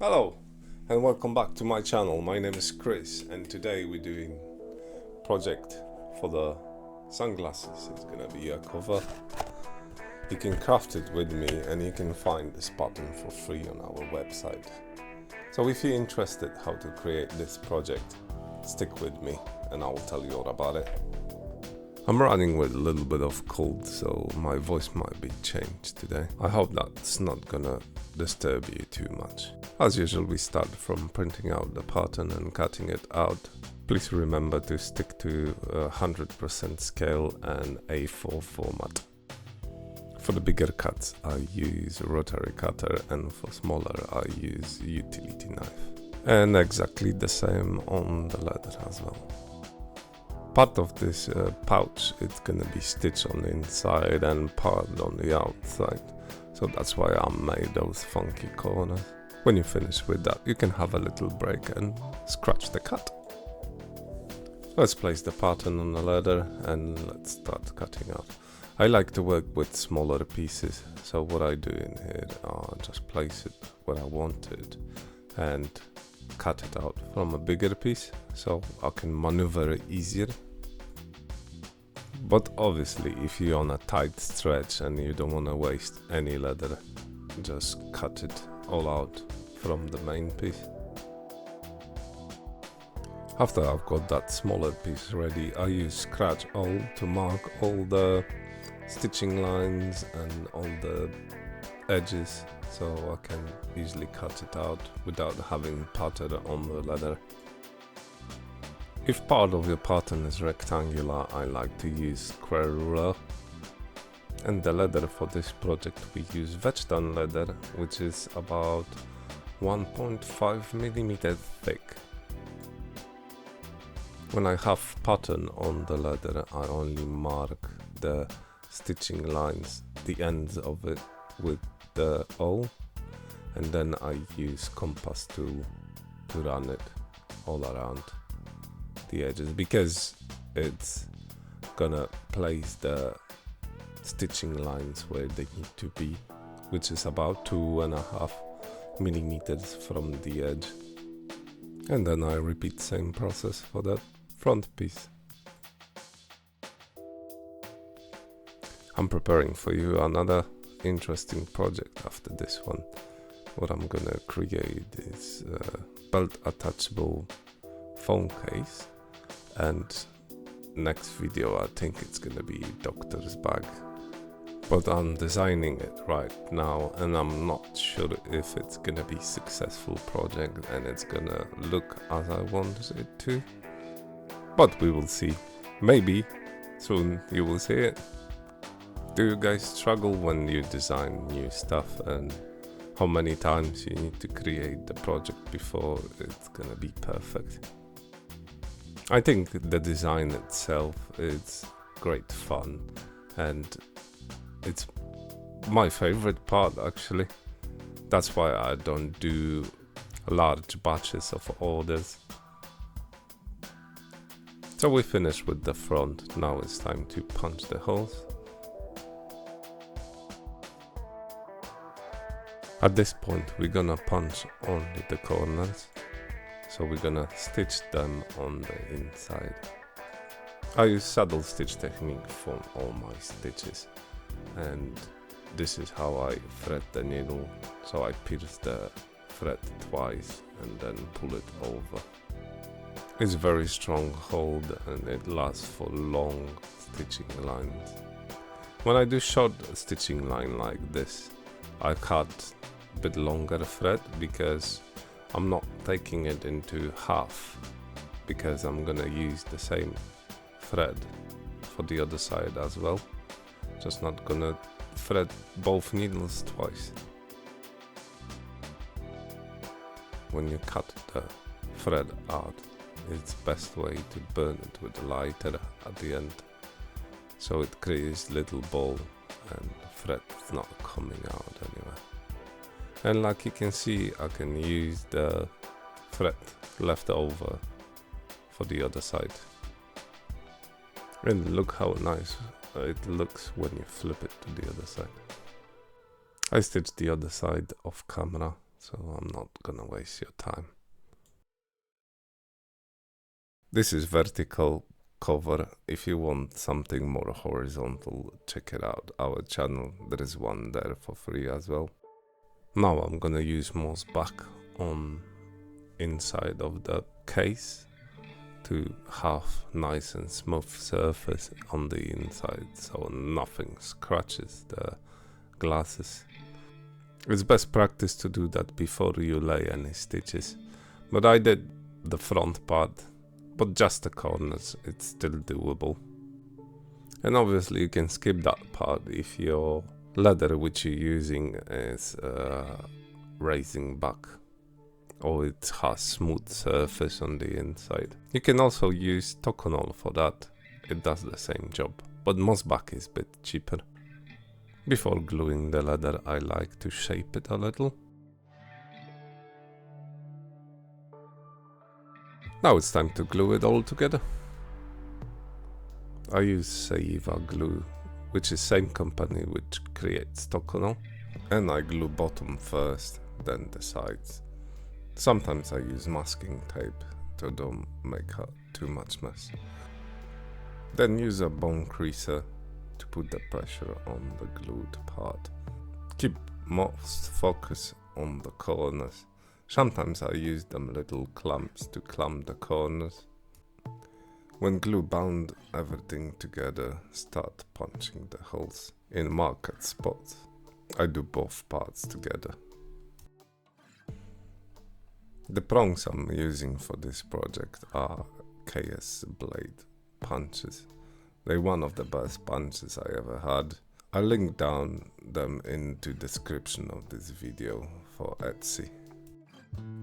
Hello and welcome back to my channel. My name is Chris and today we're doing project for the sunglasses. It's gonna be a cover. You can craft it with me and you can find this pattern for free on our website. So if you're interested how to create this project, stick with me and I will tell you all about it. I'm running with a little bit of cold, so my voice might be changed today. I hope that's not gonna disturb you too much. As usual, we start from printing out the pattern and cutting it out. Please remember to stick to 100% scale and A4 format. For the bigger cuts, I use a rotary cutter, and for smaller, I use a utility knife. And exactly the same on the leather as well. Part of this pouch, it's gonna be stitched on the inside and part on the outside. So that's why I made those funky corners. When you finish with that, you can have a little break and scratch the cut. Let's place the pattern on the leather and let's start cutting out. I like to work with smaller pieces, so what I do in here, I just place it where I want it and cut it out from a bigger piece so I can maneuver it easier. But obviously if you're on a tight stretch and you don't want to waste any leather, just cut it all out from the main piece. After I've got that smaller piece ready, I use scratch all to mark all the stitching lines and all the edges so I can easily cut it out without having pattern on the leather. If part of your pattern is rectangular, I like to use square ruler. And the leather for this project we use Vechtan leather, which is about 1.5 millimeters thick. When I have pattern on the leather, I only mark the stitching lines, the ends of it with the awl, and then I use compass tool to run it all around the edges, because it's gonna place the stitching lines where they need to be, which is about 2.5 millimeters from the edge. And then I repeat same process for the front piece. I'm preparing for you another interesting project after this one. What I'm gonna create is a belt attachable phone case, and next video I think it's gonna be doctor's bag, but I'm designing it right now and I'm not sure if it's gonna be successful project and it's gonna look as I want it to, but we will see. Maybe soon you will see it. Do you guys struggle when you design new stuff, and how many times you need to create the project before it's gonna be perfect? I think the design itself is great fun and it's my favorite part actually. That's why I don't do large batches of orders. So we finished with the front, now it's time to punch the holes. At this point we're gonna punch only the corners. So we're gonna stitch them on the inside. I use saddle stitch technique for all my stitches, and this is how I thread the needle. So I pierce the thread twice and then pull it over. It's very strong hold and it lasts for long stitching lines. When I do short stitching line like this, I cut a bit longer thread because I'm not taking it into half, because I'm gonna use the same thread for the other side as well. Just not gonna thread both needles twice. When you cut the thread out, it's best way to burn it with a lighter at the end, so it creates little ball and thread is not coming out anywhere. And like you can see, I can use the thread left over for the other side. And look how nice it looks when you flip it to the other side. I stitched the other side off camera, so I'm not gonna waste your time. This is vertical cover. If you want something more horizontal, check it out, our channel, there is one there for free as well. Now I'm gonna use moss back on inside of the case to have nice and smooth surface on the inside so nothing scratches the glasses. It's best practice to do that before you lay any stitches, but I did the front part, but just the corners, it's still doable. And obviously you can skip that part if your leather which you're using is raising back or it has smooth surface on the inside. You can also use Tokonol for that, it does the same job, but moss back is a bit cheaper. Before gluing the leather, I like to shape it a little. Now it's time to glue it all together. I use Seiva glue, which is same company which creates Tokonol, and I glue bottom first, then the sides. Sometimes I use masking tape to don't make too much mess. Then use a bone creaser to put the pressure on the glued part. Keep most focus on the corners. Sometimes I use them little clamps to clamp the corners. When glue bound everything together, start punching the holes in marked spots. I do both parts together. The prongs I'm using for this project are KS blade punches. They're one of the best punches I ever had. I'll link down them into description of this video for Etsy.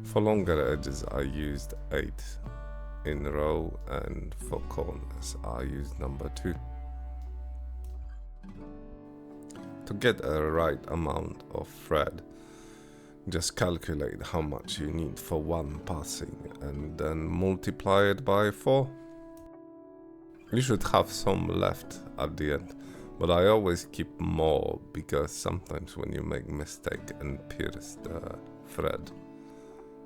For longer edges I used 8 in a row, and for corners I used number 2. To get a right amount of thread, just calculate how much you need for one passing and then multiply it by 4. You should have some left at the end, but I always keep more because sometimes when you make mistake and pierce the thread,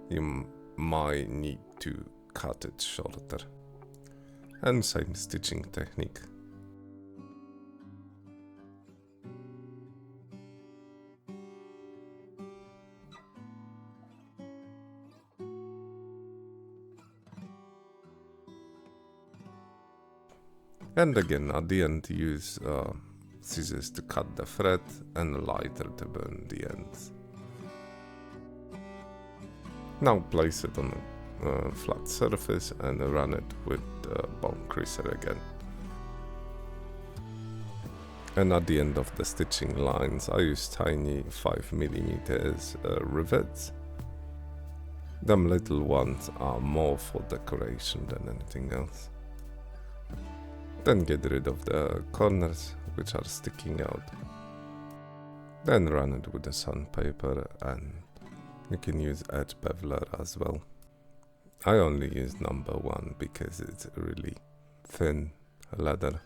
you might need to cut it shorter. And same stitching technique. And again, at the end, use scissors to cut the thread and a lighter to burn the ends. Now place it on a flat surface and run it with the bone creaser again. And at the end of the stitching lines, I use tiny 5mm rivets. Them little ones are more for decoration than anything else. Then get rid of the corners which are sticking out. Then run it with the sandpaper, and you can use edge beveler as well. I only use number 1 because it's really thin leather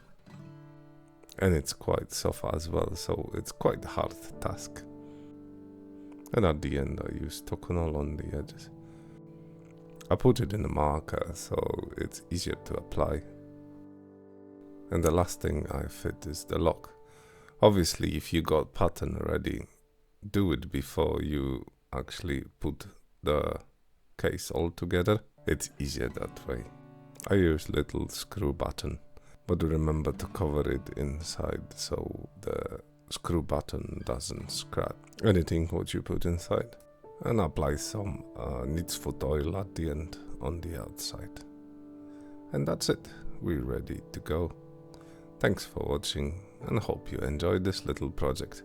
and it's quite soft as well, so it's quite a hard task. And at the end I use Tokonol on the edges. I put it in a marker so it's easier to apply. And the last thing I fit is the lock. Obviously, if you got pattern ready, do it before you actually put the case all together. It's easier that way. I use little screw button, but remember to cover it inside so the screw button doesn't scratch anything what you put inside. And apply some neat's foot oil at the end on the outside. And that's it, we're ready to go. Thanks for watching and hope you enjoyed this little project.